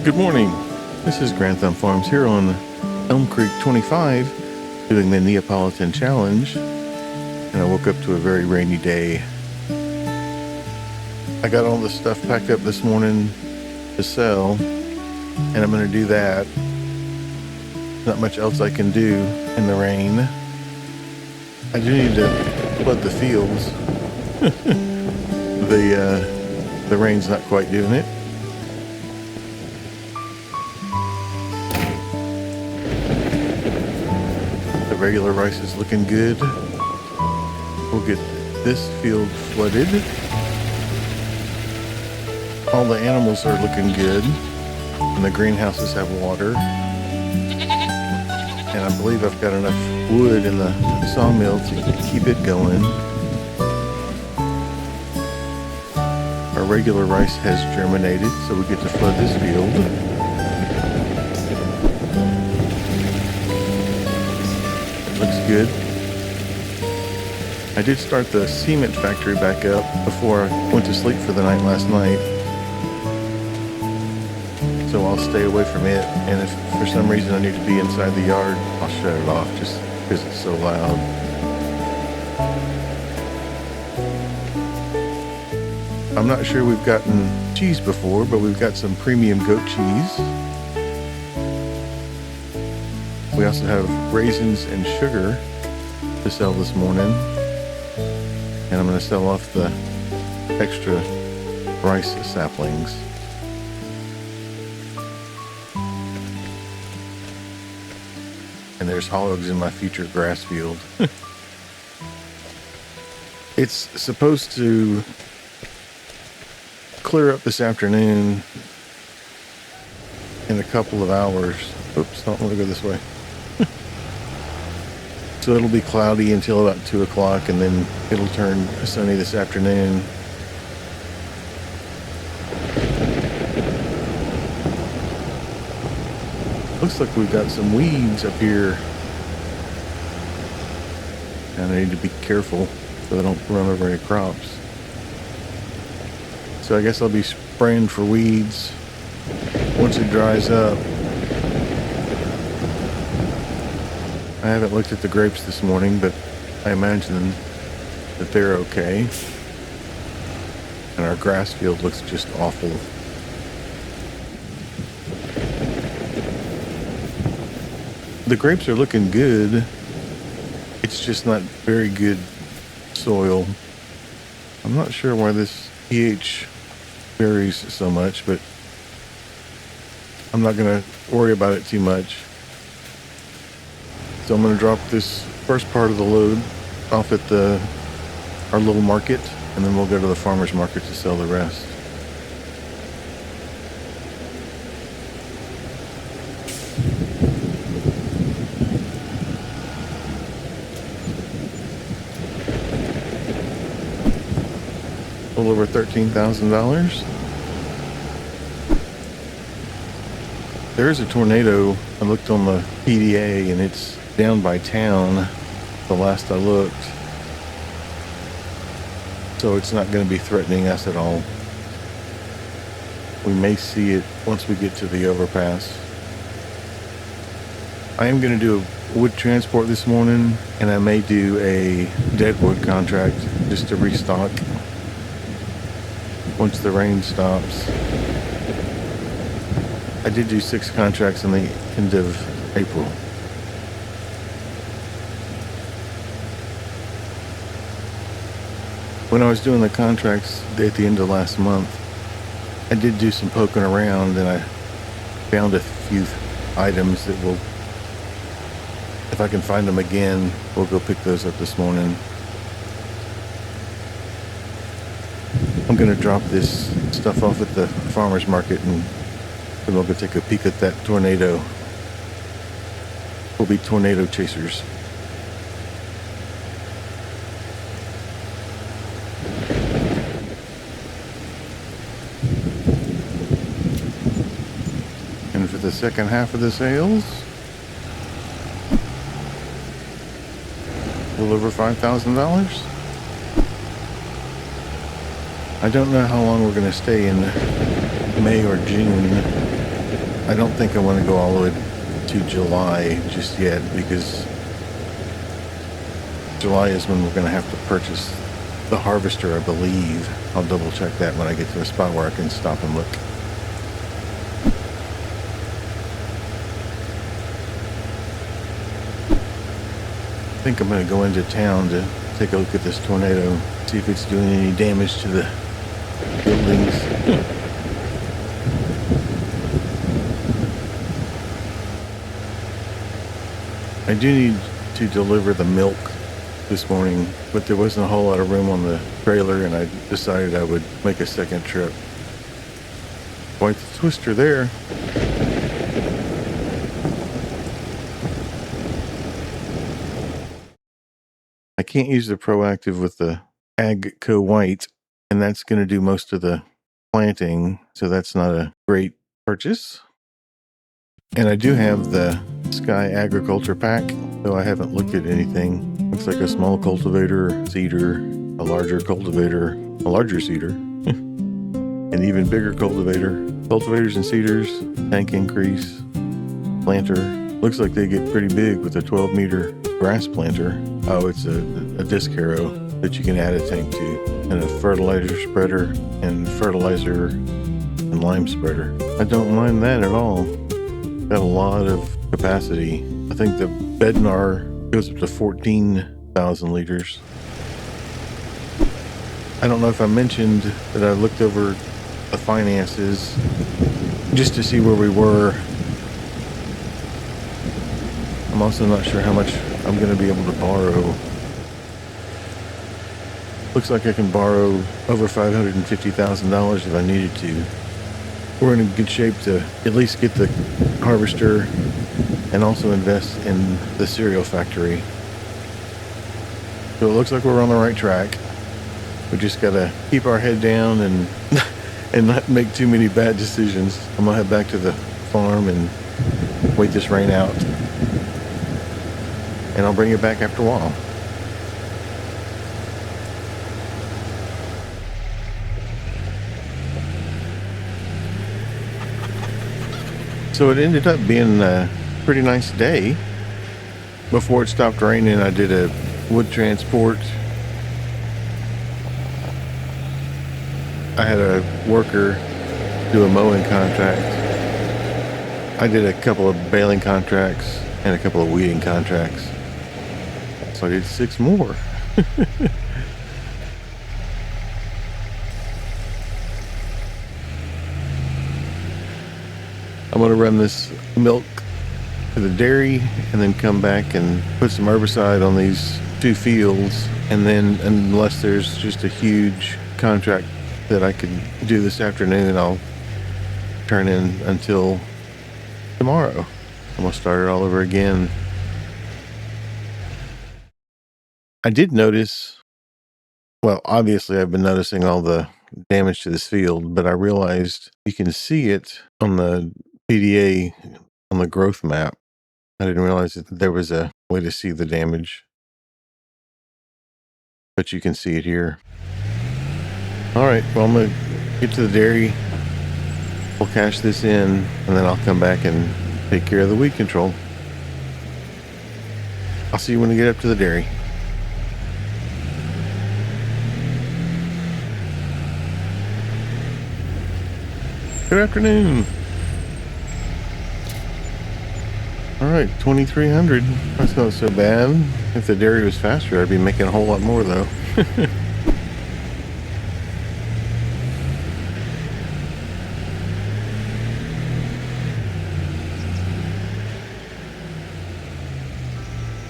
Good morning. This is Grand Thumb Farms here on Elm Creek 25 doing the Neapolitan challenge, and I woke up to a very rainy day. I got all the stuff packed up this morning to sell, and I'm going to do that. Not much else I can do in the rain. I do need to flood the fields. The rain's not quite doing it. The regular rice is looking good. We'll get this field flooded. All the animals are looking good, and the greenhouses have water. And I believe I've got enough wood in the sawmill to keep it going. Our regular rice has germinated, so we get to flood this field. Looks good. I did start the cement factory back up before I went to sleep for the night last night. So I'll stay away from it, and if for some reason I need to be inside the yard, I'll shut it off just because it's so loud. I'm not sure we've gotten cheese before, but we've got some premium goat cheese. We also have raisins and sugar to sell this morning, and I'm going to sell off the extra rice saplings. And there's hogs in my future grass field. It's supposed to clear up this afternoon in a couple of hours. Oops, don't want to go this way. So it'll be cloudy until about 2 o'clock, and then it'll turn sunny this afternoon. Looks like we've got some weeds up here, and I need to be careful so I don't run over any crops. So I guess I'll be spraying for weeds once it dries up. I haven't looked at the grapes this morning, but I imagine that they're okay. And our grass field looks just awful. The grapes are looking good. It's just not very good soil. I'm not sure why this pH varies so much, but I'm not going to worry about it too much. So I'm going to drop this first part of the load off at our little market, and then we'll go to the farmer's market to sell the rest. A little over $13,000. There's a tornado. I looked on the PDA, and it's down by town the last I looked. So it's not going to be threatening us at all. We may see it once we get to the overpass. I am going to do a wood transport this morning, and I may do a deadwood contract just to restock once the rain stops. I did do 6 contracts in the end of April. When I was doing the contracts at the end of last month, I did do some poking around, and I found a few items that will, if I can find them again, we'll go pick those up this morning. I'm going to drop this stuff off at the farmer's market, and then we'll go take a peek at that tornado. We'll be tornado chasers. And for the second half of the sales, a little over $5,000. I don't know how long we're going to stay in May or June. I don't think I want to go all the way to July just yet, because July is when we're going to have to purchase the harvester, I believe. I'll double check that when I get to a spot where I can stop and look. I think I'm going to go into town to take a look at this tornado, see if it's doing any damage to the buildings. I do need to deliver the milk this morning, but there wasn't a whole lot of room on the trailer, and I decided I would make a second trip. Quite the twister there. I can't use the Proactive with the AgCo White, and that's going to do most of the planting, so that's not a great purchase. And I do have the Sky Agriculture Pack, though I haven't looked at anything. Looks like a small cultivator, seeder, a larger cultivator, a larger seeder, an even bigger cultivator, cultivators and seeders, tank increase, planter. Looks like they get pretty big with a 12-meter grass planter. Oh, it's a disc harrow that you can add a tank to, and a fertilizer spreader and fertilizer and lime spreader. I don't mind that at all. Got a lot of capacity. I think the Bednar goes up to 14,000 liters. I don't know if I mentioned that I looked over the finances just to see where we were. I'm also not sure how much I'm going to be able to borrow. Looks like I can borrow over $550,000 if I needed to. We're in good shape to at least get the harvester and also invest in the cereal factory. So it looks like we're on the right track. We just got to keep our head down and and not make too many bad decisions. I'm going to head back to the farm and wait this rain out. And I'll bring it back after a while. So it ended up being a pretty nice day. Before it stopped raining, I did a wood transport. I had a worker do a mowing contract. I did a couple of baling contracts and a couple of weeding contracts. So I did 6 more. I'm going to run this milk to the dairy and then come back and put some herbicide on these 2 fields. And then, unless there's just a huge contract that I could do this afternoon, I'll turn in until tomorrow. I'm going to start it all over again. I did notice, well, obviously I've been noticing all the damage to this field, but I realized you can see it on the PDA on the growth map. I didn't realize that there was a way to see the damage, but you can see it here. All right, well, I'm going to get to the dairy. We'll cash this in, and then I'll come back and take care of the weed control. I'll see you when we get up to the dairy. Good afternoon. All right, 2,300. That's not so bad. If the dairy was faster, I'd be making a whole lot more, though.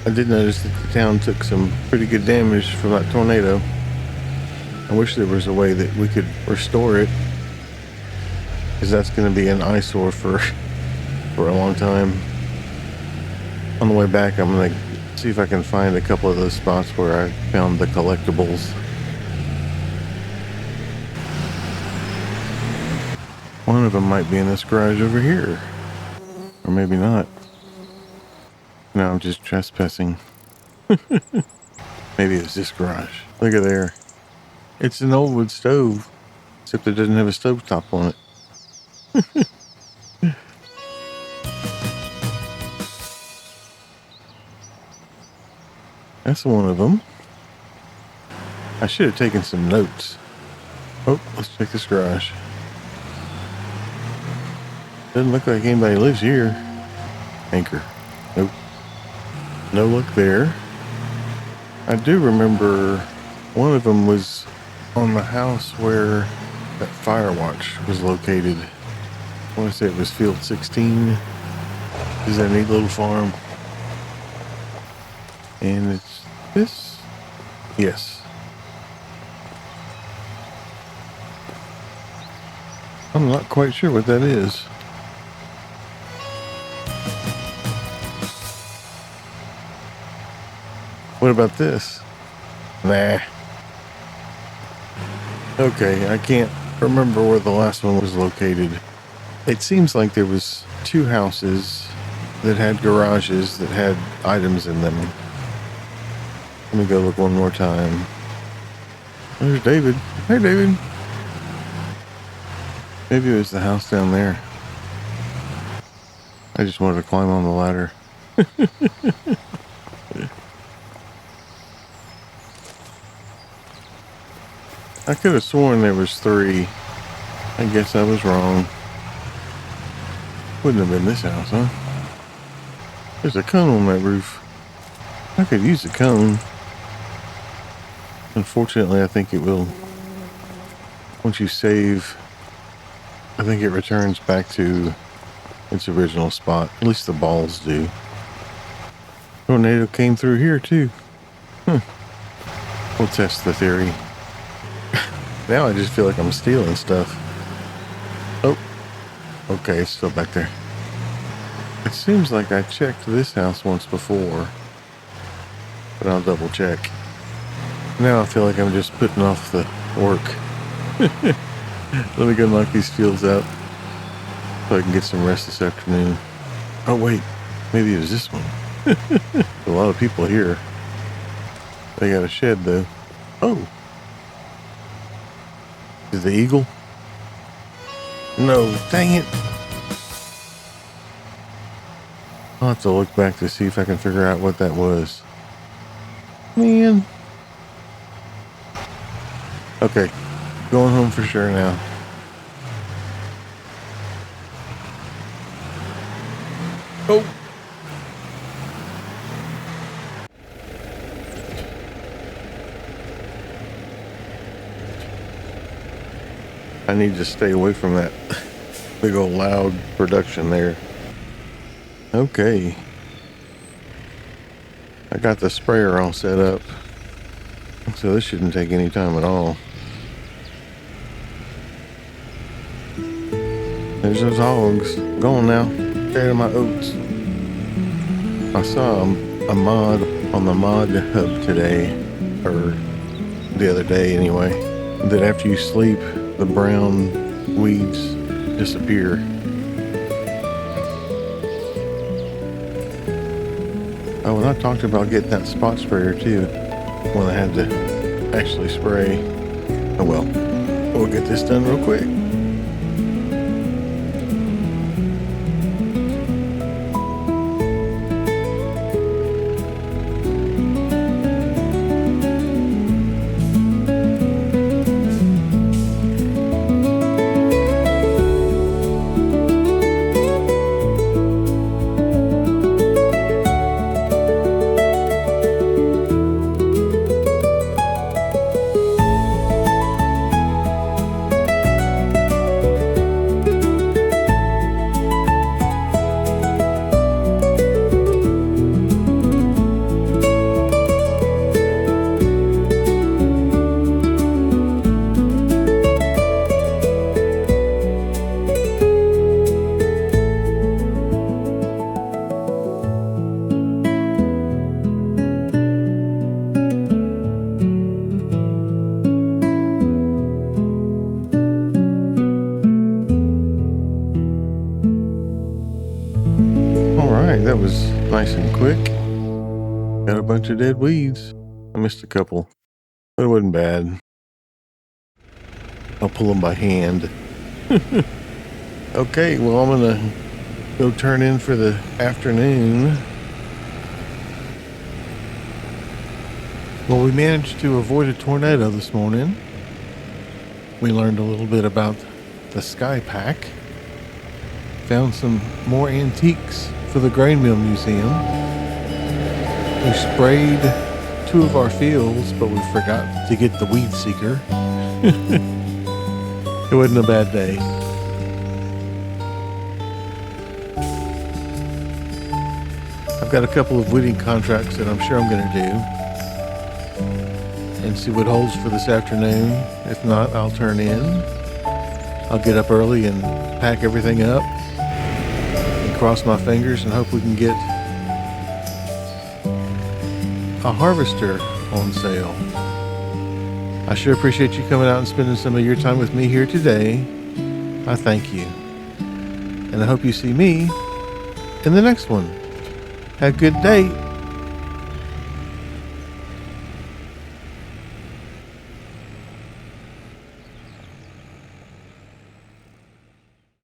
I did notice that the town took some pretty good damage from that tornado. I wish there was a way that we could restore it, because that's going to be an eyesore for a long time. On the way back, I'm going to see if I can find a couple of those spots where I found the collectibles. One of them might be in this garage over here. Or maybe not. No, I'm just trespassing. Maybe it's this garage. Look at there. It's an old wood stove, except it doesn't have a stove top on it. That's one of them. I should have taken some notes. Oh, let's check this garage. Doesn't look like anybody lives here. Anchor. Nope. No luck there. I do remember one of them was on the house where that fire watch was located. I want to say it was Field 16. Is that a neat little farm? And it's this? Yes. I'm not quite sure what that is. What about this? Nah. Okay, I can't remember where the last one was located. It seems like there was 2 houses that had garages that had items in them. Let me go look one more time. There's David. Hey, David. Maybe it was the house down there. I just wanted to climb on the ladder. I could have sworn there was 3. I guess I was wrong. Wouldn't have been this house, huh? There's a cone on that roof. I could use a cone. Unfortunately, I think it will. Once you save, I think it returns back to its original spot. At least the balls do. Tornado came through here too. We'll test the theory. Now I just feel like I'm stealing stuff. Oh, okay, it's still back there. It seems like I checked this house once before, but I'll double check. Now I feel like I'm just putting off the work. Let me go knock these fields out so I can get some rest this afternoon. Oh wait, maybe it was this one. A lot of people here. They got a shed though. Oh, is the eagle? No, dang it. I'll have to look back to see if I can figure out what that was. Man. Okay, going home for sure now. Oh. I need to stay away from that big old loud production there. Okay. I got the sprayer all set up, so this shouldn't take any time at all. There's those hogs. Going now. Carrying my oats. I saw a mod on the mod hub today, or the other day anyway, that after you sleep, the brown weeds disappear. Oh, and I talked about getting that spot sprayer too, when I had to actually spray. Oh well, we'll get this done real quick. That was nice and quick. Got a bunch of dead weeds. I missed a couple, but it wasn't bad. I'll pull them by hand. Okay, well, I'm gonna go turn in for the afternoon. Well, we managed to avoid a tornado this morning. We learned a little bit about the Sky Pack. Found some more antiques for the Grain Mill Museum. We sprayed 2 of our fields, but we forgot to get the weed seeker. It wasn't a bad day. I've got a couple of weeding contracts that I'm sure I'm going to do and see what holds for this afternoon. If not, I'll turn in. I'll get up early and pack everything up and cross my fingers and hope we can get a harvester on sale. I sure appreciate you coming out and spending some of your time with me here today. I thank you. And I hope you see me in the next one. Have a good day.